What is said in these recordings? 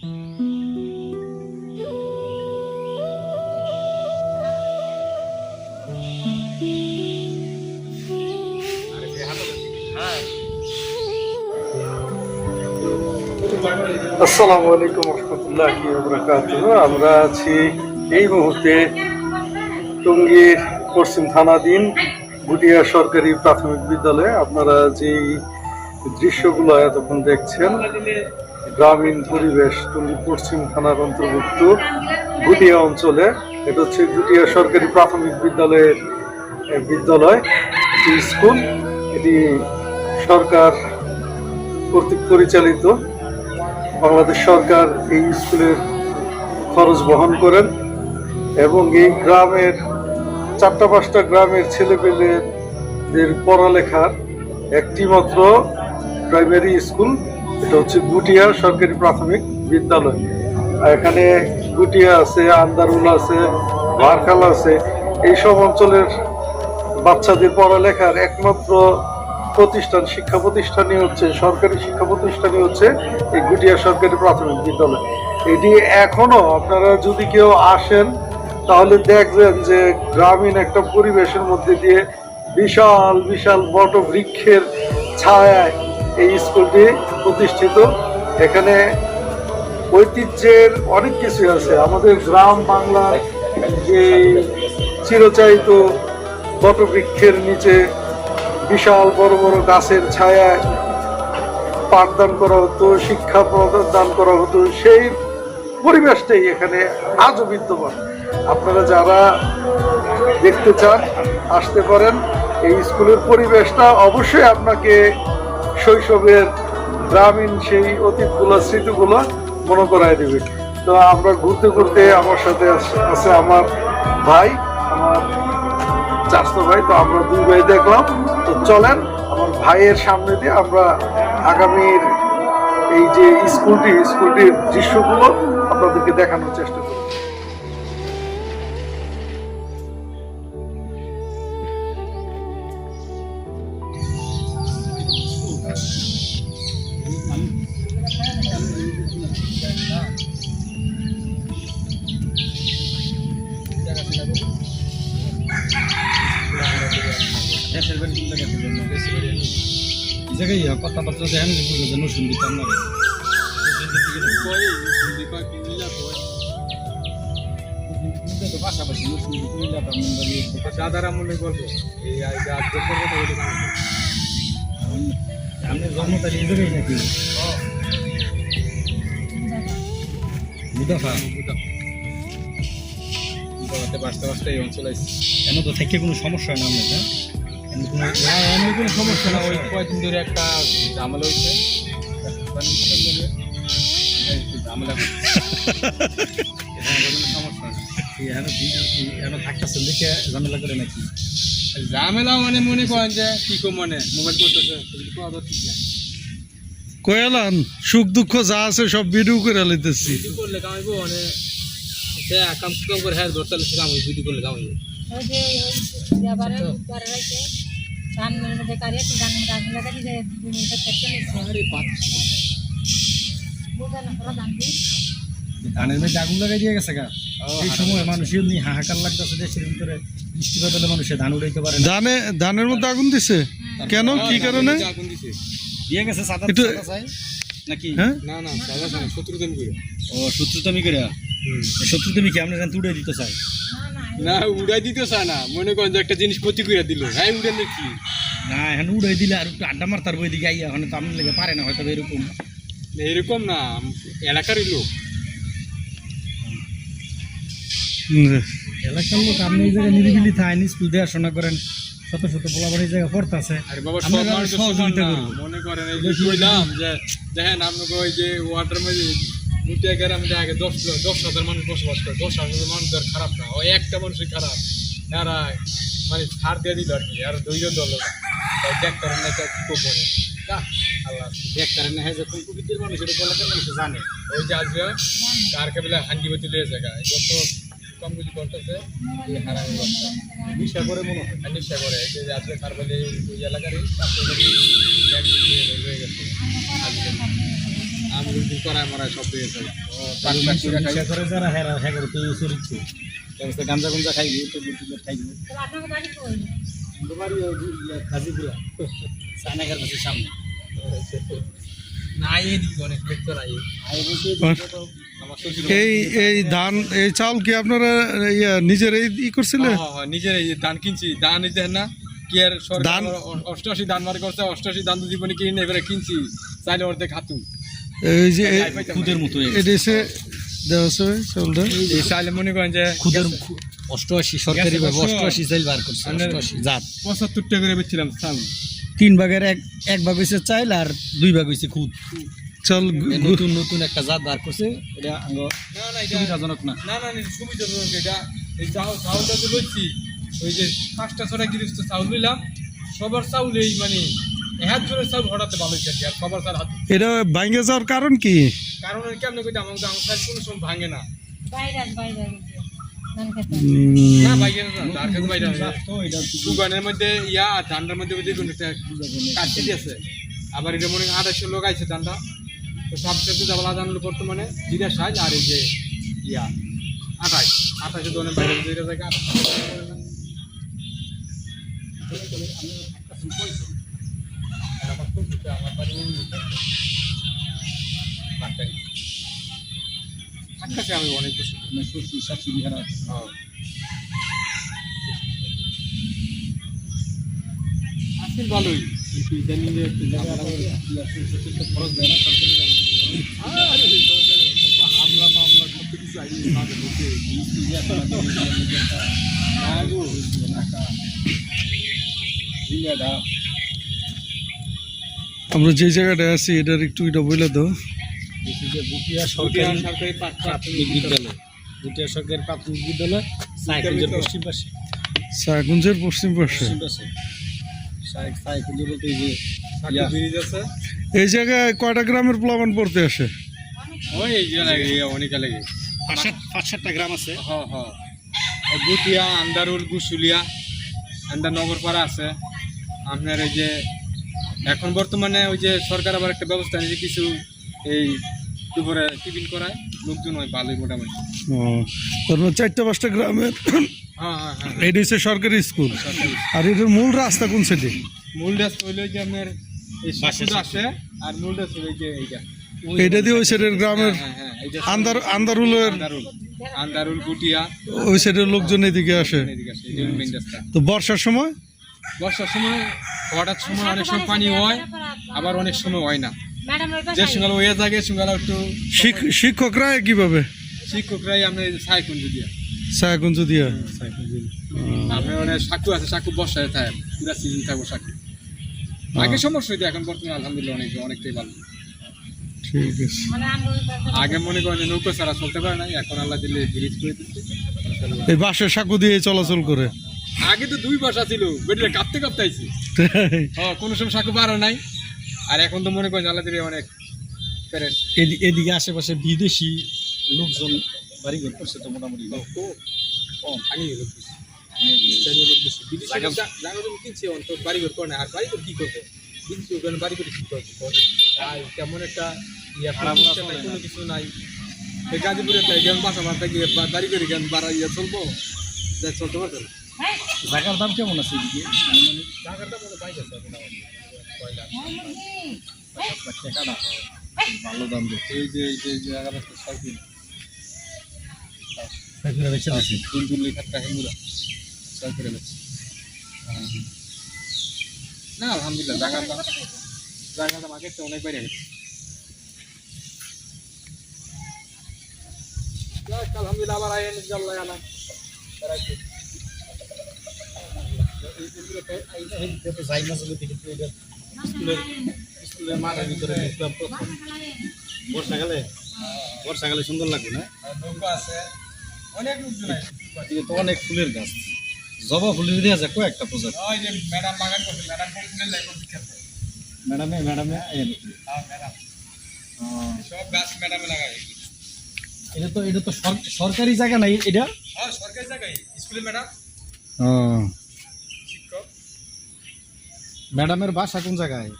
আসসালামু আলাইকুম রহমতুল্লাহি ওয়া বারাকাতুহু। আমরা আছি এই মুহূর্তে টঙ্গীর পশ্চিম থানাধীন গুটিয়া সরকারি প্রাথমিক বিদ্যালয়ে। আপনারা যেই দৃশ্যগুলো এতক্ষণ দেখছেন, গ্রামীণ পরিবেশ, টঙ্গী পশ্চিম থানার অন্তর্ভুক্ত গুটিয়া অঞ্চলে। এটা হচ্ছে গুটিয়া সরকারি প্রাথমিক বিদ্যালয়, এটি স্কুল। এটি সরকার কর্তৃক পরিচালিত। বাংলাদেশ সরকার এই স্কুলের খরচ বহন করেন এবং এই গ্রামের 4-5টা গ্রামের ছেলেপেলেদের পড়ালেখার একটি মাত্র প্রাইমারি স্কুল, এটা হচ্ছে গুটিয়া সরকারি প্রাথমিক বিদ্যালয়। এখানে গুটিয়া আছে, আন্দারুল আছে, ভারখাল আছে। এইসব অঞ্চলের বাচ্চাদের পড়ালেখার একমাত্র শিক্ষা প্রতিষ্ঠানই হচ্ছে, সরকারি শিক্ষা প্রতিষ্ঠানই হচ্ছে এই গুটিয়া সরকারি প্রাথমিক বিদ্যালয়। এটি এখনো আপনারা যদি কেউ আসেন তাহলে দেখবেন যে গ্রামীণ একটা পরিবেশের মধ্যে দিয়ে বিশাল বিশাল বট বৃক্ষের ছায়ায় এই স্কুলটি প্রতিষ্ঠিত। এখানে ঐতিহ্যের অনেক কিছু আছে। আমাদের গ্রাম বাংলার যে চিরচারিত বট বৃক্ষের নিচে বিশাল বড় বড় গাছের ছায়ায় পাঠদান করা হতো, শিক্ষা প্রদান করা হতো, সেই পরিবেশটাই এখানে আজও বিদ্যমান। আপনারা যারা দেখতে চান আসতে পারেন। এই স্কুলের পরিবেশটা অবশ্যই আপনাকে শৈশবের গ্রামীণ সেই অতীতগুলো, স্মৃতিগুলো মনে করায় দেবে। তো আমরা ঘুরতে ঘুরতে আমার সাথে আছে আমার ভাই, আমার চাচতো ভাই। তো আমরা দুই ভাই দেখলাম। তো চলেন আমার ভাইয়ের সামনে দিয়ে আমরা আগামীর এই যে স্কুলটির দৃশ্যগুলো আপনাদেরকে দেখানোর চেষ্টা করি। কথাবার্তা দেখেন শুনতে পাশাপাশি দাদারা মনে করবো এই আমি জন্ম তারিখ নাকি বাঁচতে বাঁচতে এই অঞ্চলে কেন তো থেকে কোনো সমস্যা না আপনার? এমনি কোনো সমস্যা না। ওই কয়েকদিন ধরে একটা ঝামেলা হয়েছে, ঝামেলা সমস্যা এখন থাকতেছেন দেখে ঝামেলা করে নাকি? ঝামেলা মানে মনে করেন যে কি কো মানে মোবাইল করতেছে কয়ালান সুখ দুঃখ যা আছে সব ভিডিও করে লইতেছি। করলে কামাইবো মানে কাম করে হ্যাঁ ধরতে কাম ভিডিও করলে কামাইবো। ধানের মধ্যে আগুন লাগাই দিয়ে গেছে গা। এই সময় মানুষের এমনি হাহাকার লাগতেছে, দেশের ভিতরে বৃষ্টিপাত হলে মানুষের ধান উড়াইতে পারে। ধানের মধ্যে আগুন দিছে কেন, কি কারণে আগুন দিছে? দিয়ে গেছে নাকি? না না, শত্রুতামি করে। ও শত্রুতামি করে, শত্রুতামি কি আমরা জানতে উড়াই দিতে চাই না? উড়াই দিতে চায় না, মনে করেন যে একটা জিনিস ক্ষতি করে দিল, হ্যাঁ উড়াই কি না? এখন উড়াই দিলে আর একটু আড্ডা মারতার বই দিকে আইয়া, এখন তো আপনার লেগে পারে না হয়তো। এরকম না, এলাকারই লোক, এলাকার লোক। আপনি এই জায়গায় নিরিবিলি থাকেন, স্কুল দেখাশোনা করেন, শত শত পোলাবার এই জায়গাা পড়তেছে। মনে করেন যে দেখেন আপনাকে ওই যে ওয়াটার মধ্যে দুটো গ্রামে আগে 10,000 মানুষ বসবাস করে। 10,000 মানুষ আর খারাপ না, ওই একটা মানুষই খারাপ। এরা মানে ছাড় দিয়ে দিল আর কি, আর ধৈর্য দল দেখতারেন না, কি করবো আল্লাহ দেখতারেন না। হ্যাঁ, যখন প্রকৃতির মানুষ এটা এলাকার মানুষ জানে। ওই যে আসবে কার কেবলে হাঙ্গিবতী লেগে জায়গায় যত কমগুলি করতেছে হারামি বাচ্চা নিশা করে, মনে হয় নিশা করে যে আসলে তার বলে ওই এলাকারই রয়ে গেছে। আমি কিছু করায় মরায় সব দিয়ে গেছে করে যারা হেরা হ্যাঁ করে তো চরিত্র গাঞ্জা গুঞ্জা খাইবি তো খাইবি তোমারই খাজিগুলা চায়নাঘাট আছে সামনে নাই এদিকে অনেক ব্যক্তি নাই এই এই ধান এই চাউল কি আপনারা নিজেরাই করছিলেন? নিজের এই ধান কিনছি, ধান এই দেন না কি আর সরকার 88 ধান মার করছে, 88 ধান তো জীবনে কিনে এবারে কিনছি চাইলে অর্ধেক খাতুন এই যে খুদের মতো এদেশে দেওয়া আছে চাউলটা এই চাইলে মনে করেন যে খুদের 88 সরকারি ভাবে 88 চাইল বার করছে 88 জাত 75 টাকা করে বেচছিলাম চাল। 3 ভাগের এক ভাগ হইছে চাইল আর 2 ভাগ হইছে খুদ। চাল নতুন নতুন একটা জাত বার করছে, এটা আঙ্গ না এটা সুবিধাজনক না। না সুবিধাজনক এটা। এই চাউলটা তো লইছি ওই যে 5টা 6টা গিরিস্ত চাউল লইলাম, সবার চাউল এই মানে হাত ধরে চাউল হঠাতে ভালো হয়েছে আর সবার চাল হাত। এটা ভাঙে যাওয়ার কারণ কি? কারণ কেমন কইতে আমার চাল কোনো সময় ভাঙে না। না ভাঙে না, তার কাছে বাইরে তো এটা দোকানের মধ্যে ইয়া ধানটার মধ্যে ওই কোনো একটা কাটতে দিয়েছে। আবার এটা মনে 2800 লোক আইছে ধানটা, তো সবচেয়ে দুধওয়ালা ধান হলো বর্তমানে 60 আর এই যে ইয়া 28 দোকানের বাইরে দুইটা জায়গা আমার বাড়ি আকাশে আমি অনেক খুশি। আসলে ভালোই কিন্তু ইদানিং একটু খরচ দেয় না হামলা মামলা কত কিছু আমরা যে জায়গাটা আছি এটার একটু এটা বলে দাও। বুটিয়া সরকারি প্রাথমিক বিদ্যালয়, বুটিয়া সরকারি প্রাথমিক বিদ্যালয় সাইকুঞ্জের পশ্চিম পাশে। সাগুঞ্জের পশ্চিম পাশে সাইকুঞ্জ বলতে এই যে ব্রিজ আছে। এই জায়গায় কয়টা গ্রামের প্লাবন পড়তে আসে? ওই এই যে লাগে অনেক লাগে 5-7টা গ্রাম আছে। হ্যাঁ হ্যাঁ, বুটিয়া, আন্দারুল, গুসুলিয়া, আন্দার নগরপাড়া আছে আপনার। এই যে এখন বর্তমানে ওই যে সরকার আবার একটা ব্যবস্থা নিয়েছে কিছু এই দুপুরে টিফিন করায় লোকজন হয় ভালোই মোটামুটি। তার 4-5টা গ্রামের হ্যাঁ হ্যাঁ হ্যাঁ, এটা হচ্ছে সরকারি স্কুল। আর এটার মূল রাস্তা কোন সাইডে? মূল রাস্তা হইলো যে আপনার এই সাকুদা আছে, আর মূল রাস্তা হইলো যে এইটা এটা দিয়ে ওই সাইডের গ্রামের আন্দারুলের আন্দারুল, গুটিয়া ওই সাইডের লোকজন এদিকে আসে। এদিকে আসে, এই মেইন রাস্তা। তো বর্ষার সময় হঠাৎ সময় অনেক সময় পানি হয়, আবার অনেক সময় হয় না। যে সঙ্গে ওই জায়গায় সঙ্গে একটু শিক্ষকরা কিভাবে? শিক্ষকরাই আমরা সাইকুঞ্জ দিয়া সাগুঞ্জ দিয়া আপনার অনেক সাকু আছে, সাকু বর্ষায় থাকে পুরা সিজন থাকবো সাকু। আগে সমস্যা হইতো, এখন বর্তমানে আলহামদুলিল্লাহ অনেকটাই ভালো। ঠিক আছে। আগে মনে করেন যে নৌকো ছাড়া চলতে পারে না, এখন আল্লাহ দিলে ব্রিজ করে দিচ্ছে। এই বাসের সাঁকু দিয়ে চলাচল করে। আগে তো 2 বাসা ছিল, বেটিরা কাঁপতে আইছে। হ্যাঁ, কোনো সময় সাকু পারো নাই, আর এখন তো মনে করেন আল্লাহ দিলে অনেক ফ্রেশ। এদিকে আশেপাশে বিদেশি লোকজন বাড়ি ঘর করছে তো মোটামুটি কম পানি হলো কিনছে অন্তত বাড়ি ঘর করে না। আর বাড়ি ঘর কি করবো, কিনছি ওখানে বাড়ি করে কি করবো, আর তেমন একটা কোনো কিছু নাই। গাজীপুরে বাসা মাথা গিয়ে বাড়ি করে জ্ঞান বাড়া চলবো, চলতে পারতো না। জায়গার দাম কেমন আছে এদিকে? জায়গার দাম মনে বাইক আছে ভালো দাম এই যে জায়গাটা 6 না আলহামদুলিল্লাহ জায়গাটা আগের তো অনেক বাইরে গেছে। আলহামদুলিল্লাহ আবার আইন আল্লাহ আনা স্কুলের মাঠের ভিতরে বর্ষাকালে সুন্দর লাগবে না? নৌকা আছে, অনেক লোকজন আছে। তো অনেক ফুলের গাছ, জবা ফুলের দেওয়া যায় কয়েকটা প্রজাতি। ওই যে ম্যাডাম বাগান করছে, ম্যাডাম ফুলের লাইক বিখ্যাত। ম্যাডামে ম্যাডাম সব গাছ ম্যাডামে লাগায়। এটা তো সরকারি জায়গা নাই এটা? হ্যাঁ, সরকারি জায়গায় স্কুলের ম্যাডাম শিক্ষক। ম্যাডামের বাসা কোন জায়গায়?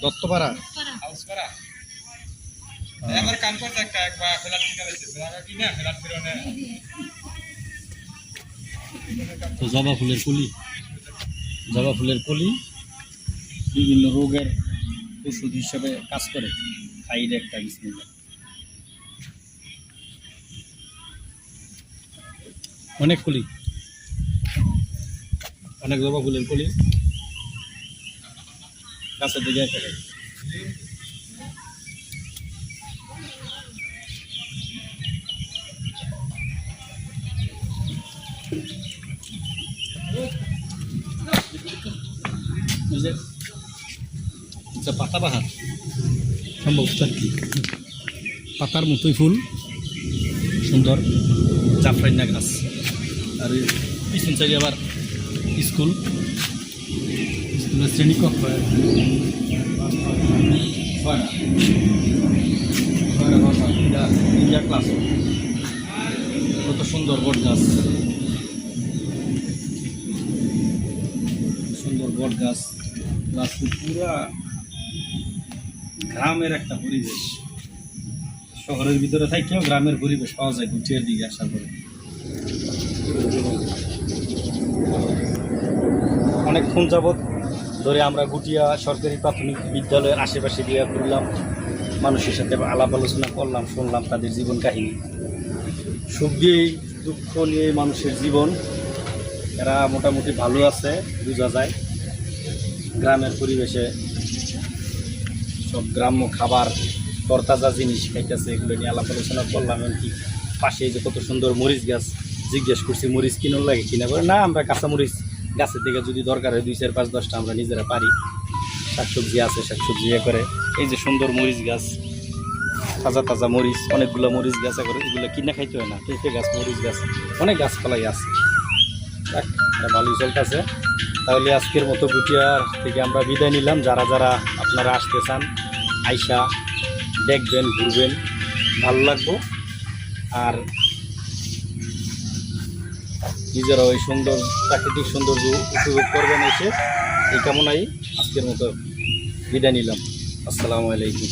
দত্তপাড়া। আমার কাম করতে একটা একবার ফেলার কিনা হয়েছে কিনা ফেলার ফিরনে তো জবা ফুলের কলি বিভিন্ন রোগের ওষুধ হিসেবে কাজ করে। খাইলে একটা বিসমিল্লাহ। অনেক কলি, অনেক জবা ফুলের কলি গাছের দিকে একটা খাই। পাতাবাহার সম্ভবত আর কি পাতার মতোই ফুল, সুন্দর জাফরাইনা গাছ। আর পিছন সাইডে আবার স্কুলের শ্রেণীকক্ষ ইন্ডিয়া ক্লাস। কত সুন্দর বট গাছ, সুন্দর বট গাছ। পুরা গ্রামের একটা পরিবেশ। শহরের ভিতরে থাকলেও গ্রামের পরিবেশ পাওয়া যায় গুটিয়ার দিকে আসার পরে। অনেকক্ষণ যাবৎ ধরে আমরা গুটিয়া সরকারি প্রাথমিক বিদ্যালয়ের আশেপাশে দিয়ে ঘুরলাম, মানুষের সাথে আলাপ আলোচনা করলাম, শুনলাম তাদের জীবন কাহিনী। সুখ দিয়েই দুঃখ নিয়ে মানুষের জীবন। এরা মোটামুটি ভালো আছে বোঝা যায়। গ্রামের পরিবেশে সব গ্রাম্য খাবার, তরতাজা জিনিস খাইতেছে, এগুলো নিয়ে আলাপ আলোচনা করলাম। এমনকি পাশে যে কত সুন্দর মরিচ গাছ, জিজ্ঞেস করছি মরিচ কিনুন লাগে কিনা, বলে না আমরা কাঁচা মরিচ গাছের থেকে যদি দরকার হয় 2, 4, 5, 10টা আমরা নিজেরা পারি। শাকসবজি আছে, শাকসবজি করে। এই যে সুন্দর মরিচ গাছ, তাজা তাজা মরিচ, অনেকগুলো মরিচ গাছ করে, এগুলো কিনে খাইতে হয় না। পেঁপে গাছ, মরিচ গাছ, অনেক গাছপালাই আছে। ভালোই চলতেছে। তাহলে আজকের মতো গুটিয়ার থেকে আমরা বিদায় নিলাম। যারা যারা আপনারা আসতে চান আইসা দেখবেন, ঘুরবেন, ভালো লাগবো। আর নিজেরা ওই সুন্দর প্রাকৃতিক সৌন্দর্য উপভোগ করবেন এসে। এই কামনাই আজকের মতো বিদায় নিলাম। আসসালামু আলাইকুম।